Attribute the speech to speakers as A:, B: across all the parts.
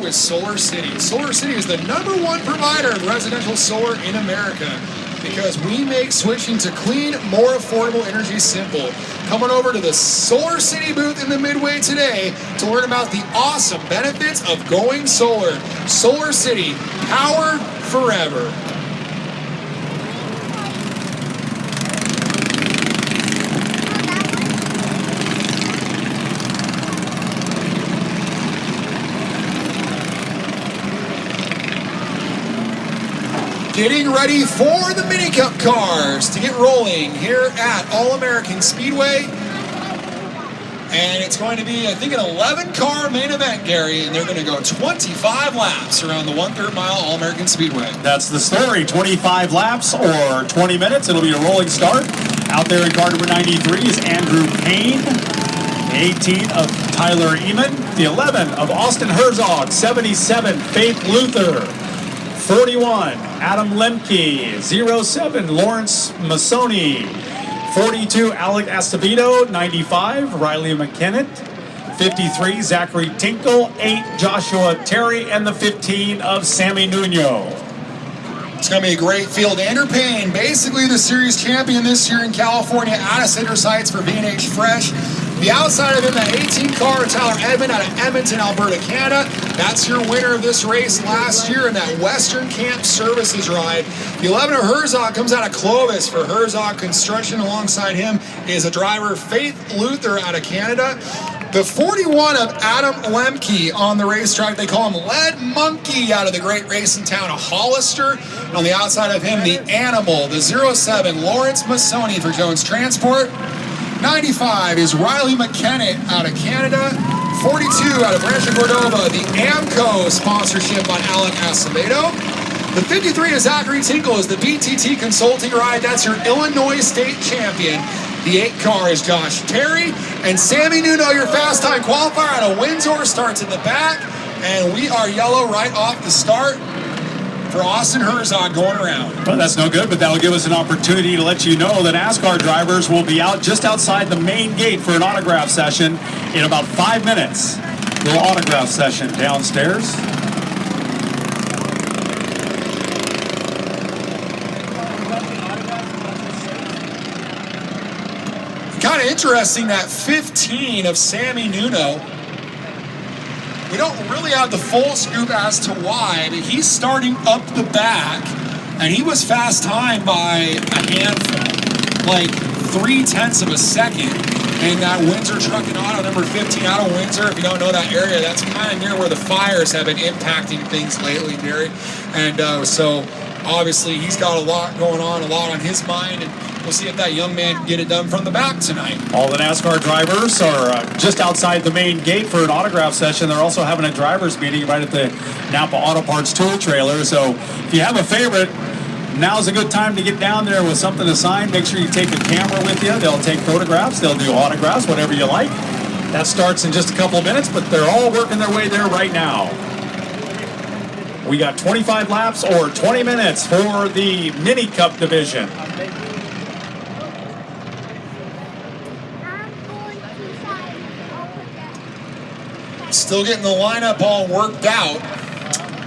A: with Solar City. Solar City is the #1 provider of residential solar in America because we make switching to clean, more affordable energy simple. Come on over to the Solar City booth in the Midway today to learn about the awesome benefits of going solar. Solar City, powered forever. Getting ready for the MiniCup cars to get rolling here at All-American Speedway. And it's going to be, I think, an 11-car main event, Gary, and they're going to go 25 laps around the 1/3 mile All-American Speedway.
B: That's the story. 25 laps or 20 minutes. It'll be a rolling start. Out there in car number 93 is Andrew Payne. 18 of Tyler Eamon. The 11 of Austin Herzog. 77, Faith Luther. 41, Adam Lemke. 07, Lawrence Massoni. 42, Alec Acevedo. 95, Riley McKennett. 53, Zachary Tinkle. 8, Joshua Terry. And the 15 of Sammy Nuno.
A: It's going to be a great field. Andrew Payne, basically the series champion this year in California, out of center sites for B&H Fresh. The outside of him, that 18-car, Tyler Edmond out of Edmonton, Alberta, Canada. That's your winner of this race last year in that Western Camp Services ride. The 11 of Herzog comes out of Clovis for Herzog Construction. Alongside him is a driver, Faith Luther, out of Canada. The 41 of Adam Lemke on the racetrack. They call him Lead Monkey out of the great racing town of Hollister. And on the outside of him, the Animal, the 07, Lawrence Massoni for Jones Transport. 95 is Riley McKennett out of Canada. 42 out of Rancho Cordova, the AMCO sponsorship on Alec Acevedo. The 53 is Zachary Tinkle is the BTT Consulting ride. That's your Illinois State Champion. The 8-car is Josh Terry. And Sammy Nuno, your fast time qualifier out of Windsor, starts at the back. And we are yellow right off the start for Austin Herzog going around.
B: Well, that's no good, but that'll give us an opportunity to let you know that NASCAR drivers will be out just outside the main gate for an autograph session in about 5 minutes. Little autograph session downstairs.
A: Kind of interesting, that 15 of Sammy Nuno. We don't really have the full scoop as to why, but he's starting up the back, and he was fast timed by a handful, like 0.3 of a second. And that Windsor Truck and Auto number 15 out of Windsor, if you don't know that area, that's kind of near where the fires have been impacting things lately, Gary. And so obviously he's got a lot going on, a lot on his mind, and we'll see if that young man can get it done from the back tonight.
B: All the NASCAR drivers are just outside the main gate for an autograph session. They're also having a drivers meeting right at the NAPA Auto Parts tool trailer. So if you have a favorite, now's a good time to get down there with something to sign. Make sure you take a camera with you. They'll take photographs. They'll do autographs, whatever you like. That starts in just a couple of minutes, but they're all working their way there right now. We got 25 laps or 20 minutes for the MiniCup division.
A: Still getting the lineup all worked out,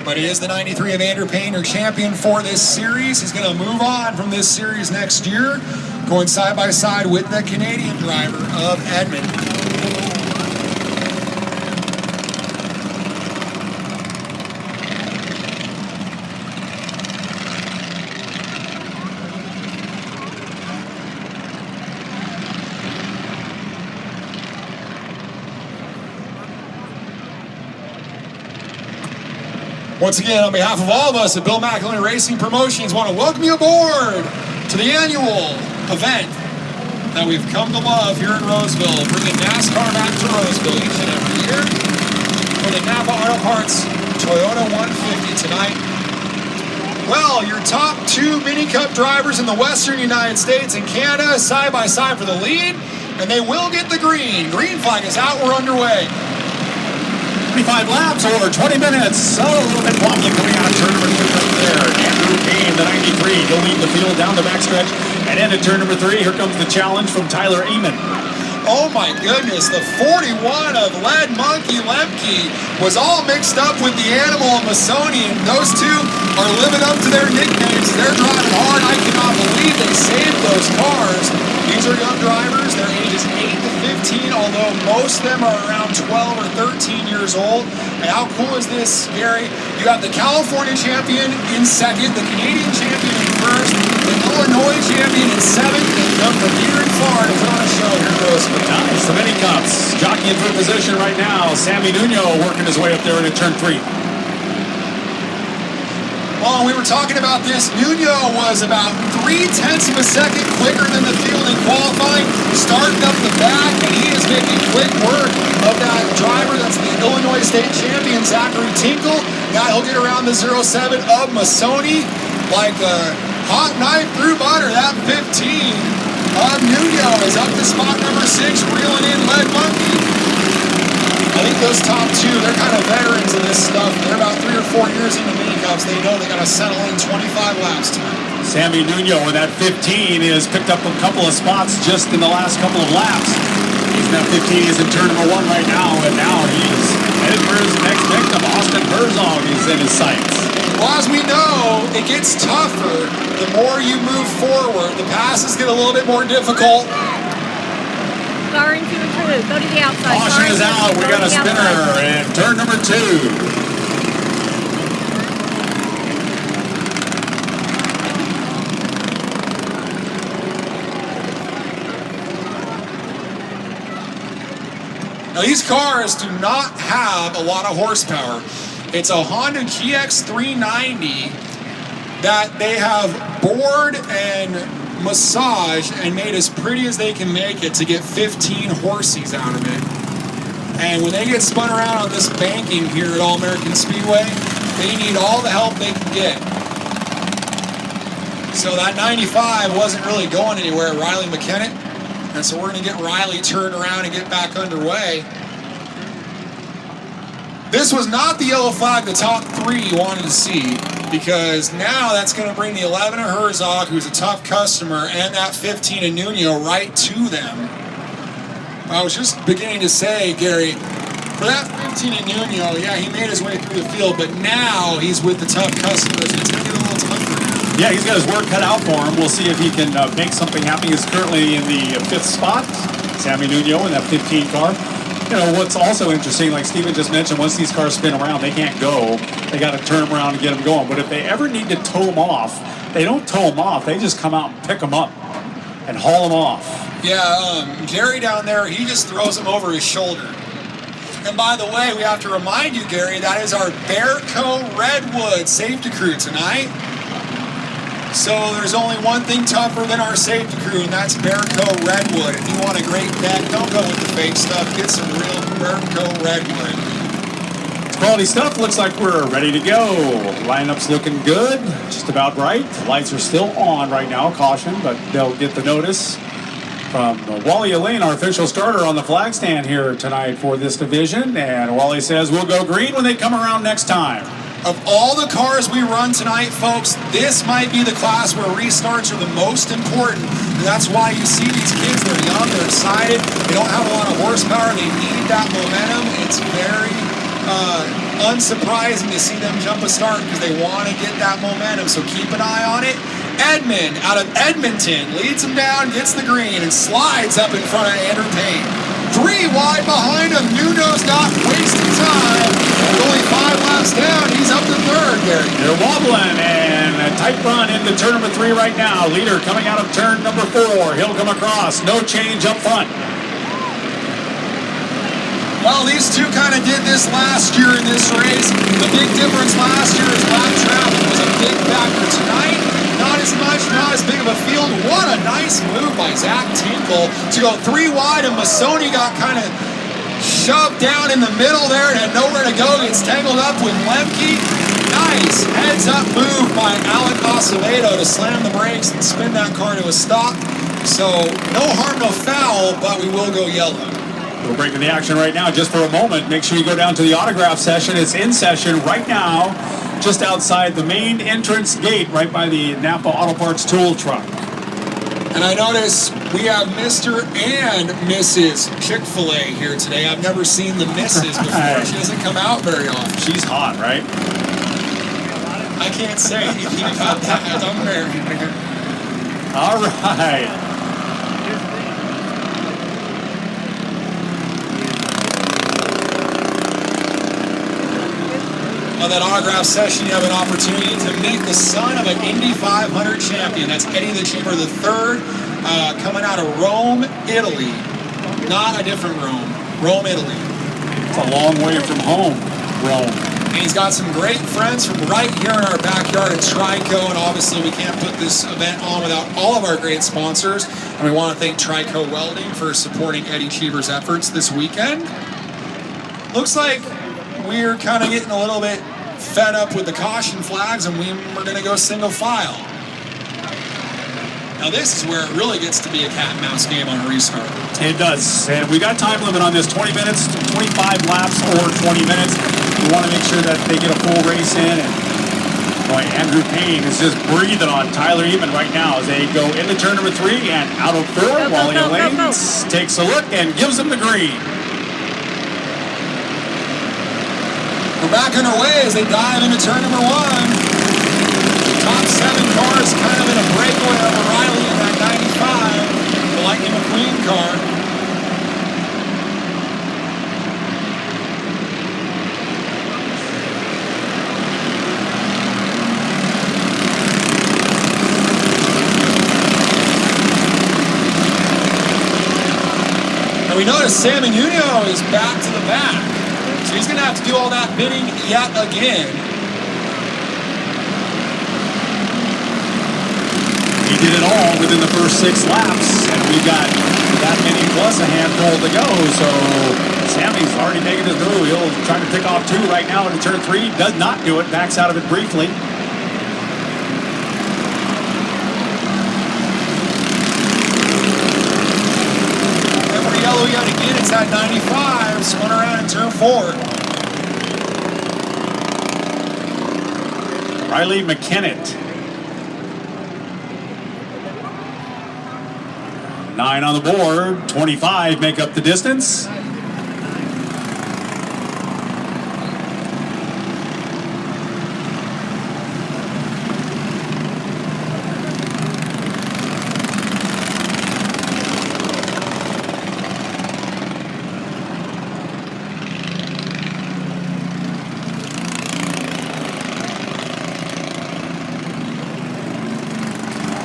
A: but he is the 93 of Andrew Payne, your champion for this series. He's going to move on from this series next year, going side by side with the Canadian driver of Edmond. Once again, on behalf of all of us at Bill McElhenney Racing Promotions, want to welcome you aboard to the annual event that we've come to love here in Roseville, bringing NASCAR back to Roseville each and every year for the NAPA Auto Parts Toyota 150 tonight. Well, your top 2 MiniCup drivers in the Western United States and Canada side by side for the lead, and they will get the green. Green flag is out, we're underway.
B: 25 laps or 20 minutes. So a little bit wobbly coming out of turn number 2 right there. Andrew Payne, the 93, he'll lead the field down the backstretch and into turn number 3. Here comes the challenge from Tyler Eamon.
A: Oh my goodness, the 41 of Lead Monkey Lemke was all mixed up with the animal of Masoni, and those two are living up to their nicknames. They're driving hard. I cannot believe they saved those cars. These are young drivers. They're ages 8 to 15, although most of them are around 12 or 13 years old. And how cool is this, Gary? You have the California champion in second, the Canadian champion in first, the Illinois champion in seventh, and come from near and far to put on a show. Here goes.
B: Nice, the MiniCups jockeying for position right now. Sammy Nuno working his way up there into turn 3.
A: Well, we were talking about this. Nuno was about 0.3 of a second quicker than the field in qualifying, starting up the back, and he is making quick work of that driver. That's the Illinois State Champion, Zachary Tinkle. Now he'll get around the 07 of Masoni like a hot knife through butter. That 15 of Nuno is up to spot number 6, reeling in Lead Monkey. I think those top two, they're kind of veterans of this stuff. They're about 3 or 4 years into MiniCups. They know they got to settle in 25 laps tonight.
B: Sammy Nuno with that 15 has picked up a couple of spots just in the last couple of laps. He's in that 15, he's in turn number 1 right now, and now he's headed for his next victim. Austin Herzog is in his sights.
A: Well, as we know, it gets tougher the more you move forward. The passes get a little bit more difficult.
C: Car into a two. Go to the outside.
B: Caution is out. We got a spinner in turn number 2.
A: Now, these cars do not have a lot of horsepower. It's a Honda GX390 that they have bored and massaged and made as pretty as they can make it to get 15 horses out of it. And when they get spun around on this banking here at All American Speedway, they need all the help they can get. So that 95 wasn't really going anywhere, Riley McKenna. And so we're going to get Riley turned around and get back underway. This was not the yellow flag the top 3 you wanted to see, because now that's going to bring the 11 of Herzog, who's a tough customer, and that 15 of Nuno right to them. I was just beginning to say, Gary, for that 15 of Nuno, yeah, he made his way through the field, but now he's with the tough customers, and it's going to get a little tougher.
B: Yeah, he's got his work cut out for him. We'll see if he can make something happen. He's currently in the 5th spot. Sammy Nuno in that 15 car. You know, what's also interesting, like Steven just mentioned, once these cars spin around, they can't go. They got to turn them around and get them going. But if they ever need to tow them off, they don't tow them off. They just come out and pick them up and haul them off.
A: Yeah, Gary down there, he just throws them over his shoulder. And by the way, we have to remind you, Gary, that is our Bearco Redwood safety crew tonight. So there's only one thing tougher than our safety crew, and that's Bearco Redwood. If you want a great deck, don't go with the fake stuff. Get some real Bearco Redwood.
B: It's quality stuff. Looks like we're ready to go. Lineup's looking good, just about right. The lights are still on right now, caution, but they'll get the notice from Wally Elaine, our official starter on the flag stand here tonight for this division. And Wally says we'll go green when they come around next time.
A: Of all the cars we run tonight, folks, this might be the class where restarts are the most important. And that's why you see these kids, they're young, they're excited, they don't have a lot of horsepower, they need that momentum. It's very unsurprising to see them jump a start because they want to get that momentum, so keep an eye on it. Edmond out of Edmonton leads him down, gets the green, and slides up in front of Andrew Payne. 3 wide behind him. Nuno's not wasting time. With only 5 laps down, he's up to 3rd, Gary.
B: They're wobbling, and a tight run into turn number 3 right now. Leader coming out of turn number 4. He'll come across. No change up front.
A: Well, these two kind of did this last year in this race. The big difference last year is lap traffic was a big factor tonight. Not as much, not as big of a field. What a nice move by Zach Tinkle to go 3 wide, and Masoni got kind of shoved down in the middle there and had nowhere to go. Gets tangled up with Lemke. Nice heads-up move by Alec Acevedo to slam the brakes and spin that car to a stop. So no harm, no foul, but we will go yellow.
B: We're breaking the action right now just for a moment. Make sure you go down to the autograph session. It's in session right now, just outside the main entrance gate, right by the NAPA Auto Parts tool truck.
A: And I notice We have Mr. and Mrs. Chick-fil-A here today. I've never seen the Mrs. before. She doesn't come out very often.
B: She's hot, right?
A: I can't say anything about that. I'm married, man.
B: All right.
A: On that autograph session, you have an opportunity to meet the son of an Indy 500 champion. That's Eddie the Cheever III, coming out of Rome, Italy. Not a different Rome. Rome, Italy.
B: It's a long way from home, Rome.
A: And he's got some great friends from right here in our backyard at Trico, and obviously we can't put this event on without all of our great sponsors. And we want to thank Trico Welding for supporting Eddie Cheever's efforts this weekend. Looks like we're kind of getting a little bit fed up with the caution flags, and we're going to go single file. Now this is where it really gets to be a cat and mouse game on a restart.
B: It does, and we got time limit on this, 20 minutes, 25 laps or 20 minutes. We want to make sure that they get a full race in, and boy, Andrew Payne is just breathing on Tyler Eamon right now as they go into turn number 3 and out of 4. Wally Lanes takes a look and gives them the green.
A: We're back underway as they dive into turn number 1. Top 7 cars kind of in a breakaway over Riley in that 95, the Lightning McQueen car. And we notice Sam Inuno is back to the back. So he's going to have to do all that bidding yet again.
B: He did it all within the first 6 laps, and we got that many plus a handful to go. So Sammy's already making his move. He'll try to pick off 2 right now into turn 3. Does not do it. Backs out of it briefly.
A: Yellow yet again, it's at 95, spun around in turn 4.
B: Riley McKennett. 9 on the board, 25 make up the distance.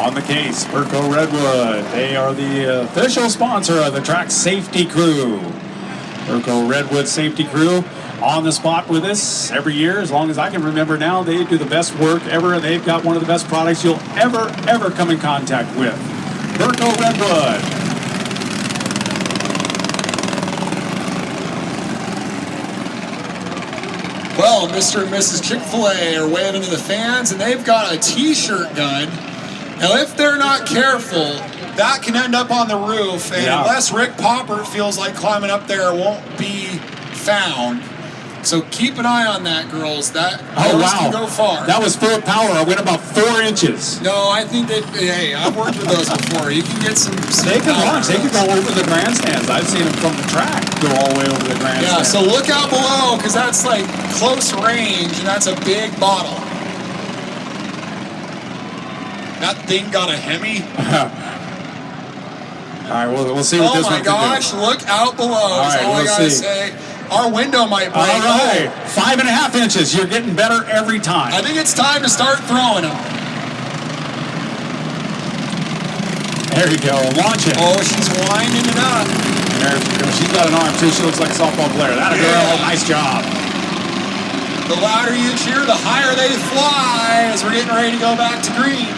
B: On the case, Perco Redwood. They are the official sponsor of the track safety crew. Perco Redwood Safety Crew on the spot with us every year. As long as I can remember now, they do the best work ever. They've got one of the best products you'll ever come in contact with. Perco Redwood.
A: Well, Mr. and Mrs. Chick-fil-A are waving to the fans, and they've got a t-shirt gun. Now, if they're not careful, that can end up on the roof, and unless Rick Popper feels like climbing up there, it won't be found. So keep an eye on that, girls. That can go far.
B: That was full power. I went about 4 inches.
A: No, I think that, hey, I've worked with those before. You can get some
B: They can launch. They can go over the grandstands. I've seen them from the track go all the way over the grandstands.
A: Yeah, so look out below, because that's like close range, and that's a big bottle. That thing got a Hemi.
B: All right, we'll see what this one can do.
A: Oh my gosh, look out below.
B: All right,
A: all I gotta say. Our window might break.
B: All right, 5.5 inches. You're getting better every time.
A: I think it's time to start throwing them.
B: There you go, launch it.
A: Oh, she's winding it up.
B: She's got an arm too. She looks like a softball player. That a girl. Nice job.
A: The louder you cheer, the higher they fly as we're getting ready to go back to green.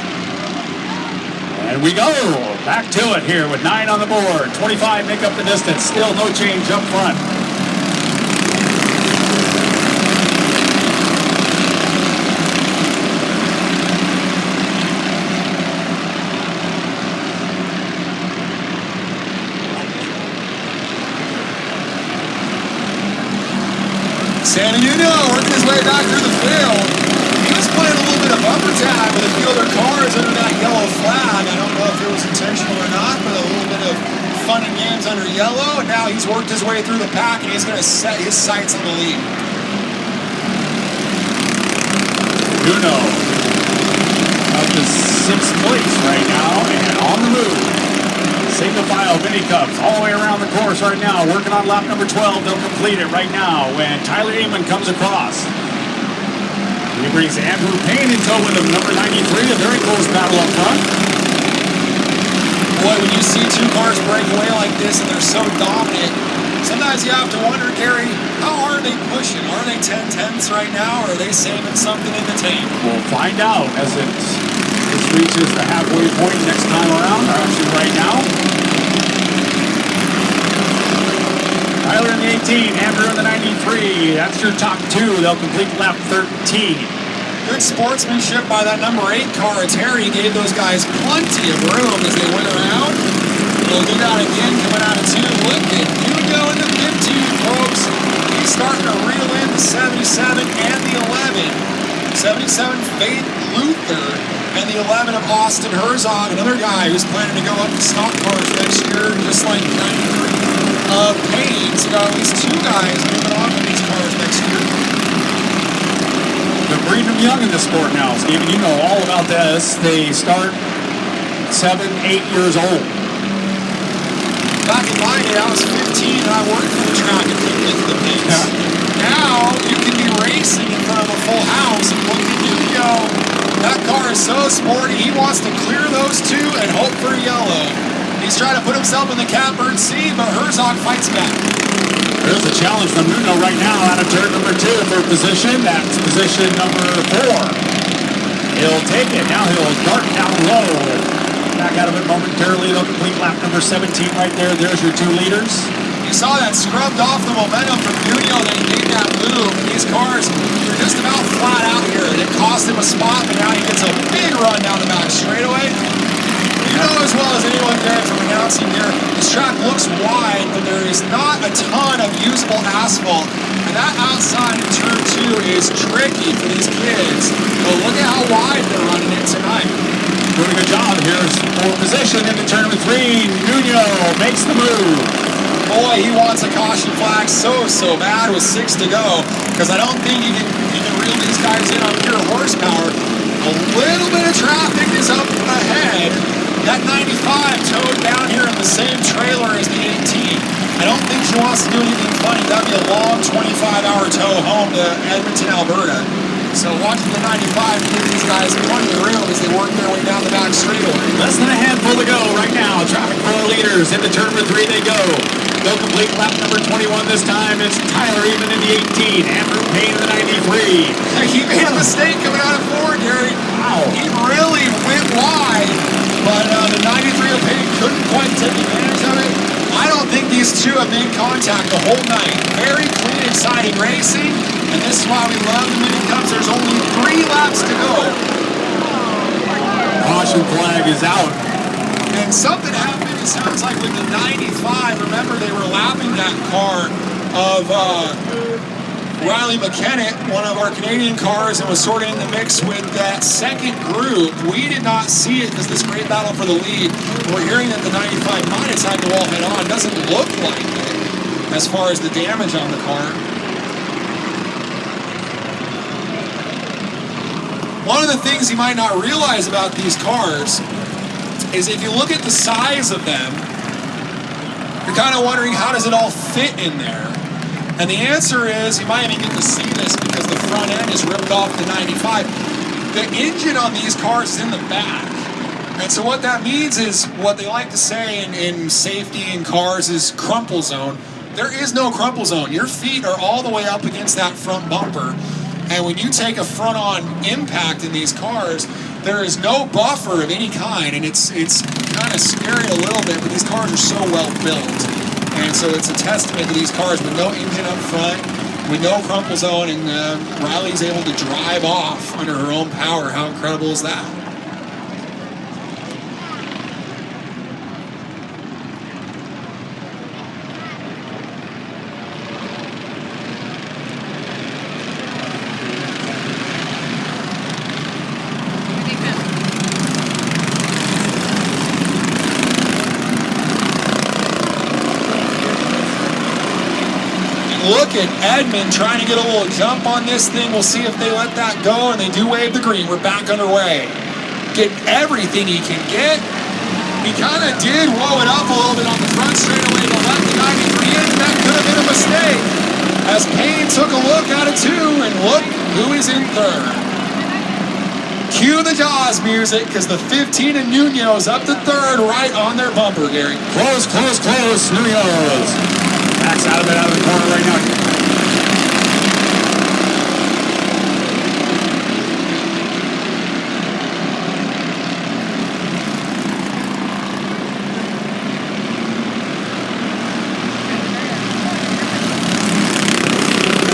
B: And we go back to it here with 9 on the board. 25 make up the distance. Still no change up front.
A: San Antonio working his way back through the field. He was playing a little bit of bumper tag with a few other cars under that yellow flag. I don't know if it was intentional or not, but a little way through the pack, and he's going to set his sights on the lead.
B: Nuno up to 6th place right now and on the move. Single file minicups all the way around the course right now, working on lap number 12. They'll complete it right now when Tyler Amon comes across. He brings Andrew Payne in tow with him, number 93, a very close battle up front.
A: Boy, when you see two cars break away like this and they're so dominant, sometimes you have to wonder, Gary, how are they pushing? Are they 10/10ths right now, or are they saving something in the tank?
B: We'll find out as it reaches the halfway point next time around, or actually right now. Tyler in the 18, Andrew in the 93. That's your top two. They'll complete lap 13.
A: Good sportsmanship by that number 8 car. Terry gave those guys plenty of room as they went around. We'll do that again coming out of 2. Look at Hugo in the 15, folks. He's starting to reel in the 77 and the 11. 77 Faith Luther and the 11 of Austin Herzog, another guy who's planning to go up to stock cars next year, just like 93 Payne. So got at least 2 guys moving on with these cars next year.
B: They're breeding them young in this sport now, Steven. You know all about this. They start 7, 8 years old.
A: Back in my day, I was 15 and I worked for the track and picked the pits. Yeah. Now, you can be racing in front of a full house and look at Hugo. That car is so sporty, he wants to clear those 2 and hope for a yellow. He's trying to put himself in the catbird seat, but Herzog fights back.
B: There's a challenge from Nuno right now out of turn number 2 for position. That's position number 4. He'll take it. Now he'll dart down low. Back out of it momentarily. They'll complete lap number 17 right there. There's your 2 leaders.
A: You saw that scrubbed off the momentum from Nuno that he made that move. These cars are just about flat out here. And it cost him a spot, but now he gets a big run down the back straightaway. You know as well as anyone there from announcing here, this track looks wide, but there is not a ton of usable asphalt. And that outside in turn 2 is tricky for these kids. But look at how wide they're running it tonight.
B: Doing a good job. Here's for position into turn number 3. Nuno makes the move.
A: Boy, he wants a caution flag so bad with 6 to go, because I don't think you can reel these guys in on pure horsepower. A little bit of traffic is up ahead. That 95 towed down here in the same trailer as the 18. I don't think she wants to do anything funny. That'd be a long 25-hour tow home to Edmonton, Alberta. So watching the 95 give these guys plenty of room as they work their way down the back straightaway.
B: Less than a handful to go right now. Traffic 4 leaders. Into turn number 3 they go. They'll complete lap number 21 this time. It's Tyler Amon in the 18. Andrew Payne in the 93.
A: He made a mistake coming out of 4, Gary.
B: Wow.
A: He really went wide, but the 93 of Payne couldn't quite take advantage of it. I don't think these 2 have made contact the whole night. Very clean, exciting racing, and this is why we love the minicups. There's only 3 laps to go.
B: Caution flag is out.
A: And something happened, it sounds like, with the 95. Remember, they were lapping that car of Riley McKennitt, one of our Canadian cars, and was sort of in the mix with that second group. We did not see it because this great battle for the lead. We're hearing that the 95 might have tried to wall head on. Doesn't look like it as far as the damage on the car. One of the things you might not realize about these cars is if you look at the size of them, you're kind of wondering, how does it all fit in there? And the answer is, you might even get to see this because the front end is ripped off the 95. The engine on these cars is in the back. And so what that means is, what they like to say in safety in cars is crumple zone. There is no crumple zone. Your feet are all the way up against that front bumper. And when you take a front-on impact in these cars, there is no buffer of any kind. And it's kind of scary a little bit, but these cars are so well built. And so it's a testament to these cars with no engine up front, with no crumple zone, and Riley's able to drive off under her own power. How incredible is that? look at Edmond trying to get a little jump on this thing. We'll see if they let that go, and they do wave the green. We're back underway. Get everything he can get. He kind of did whoa it up a little bit on the front straightaway, but let the 93 in. That could have been a mistake. As Payne took a look at it too, and look who is in third. Cue the Jaws music, because the 15 and Nuno's up to third right on their bumper, Gary.
B: Close, close, close. Nuno's backs out of it, out of the corner right now.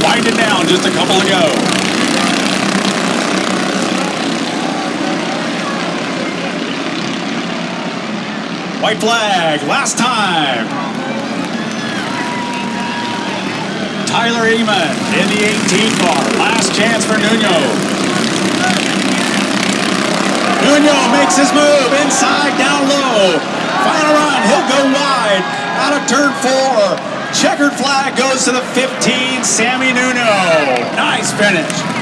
B: Winding down, just a couple to go. White flag, last time. Tyler Eamon in the 18 car. Last chance for Nuno. Nuno makes his move inside, down low. Final run, he'll go wide out of turn 4. Checkered flag goes to the 15, Sammy Nuno. Nice finish.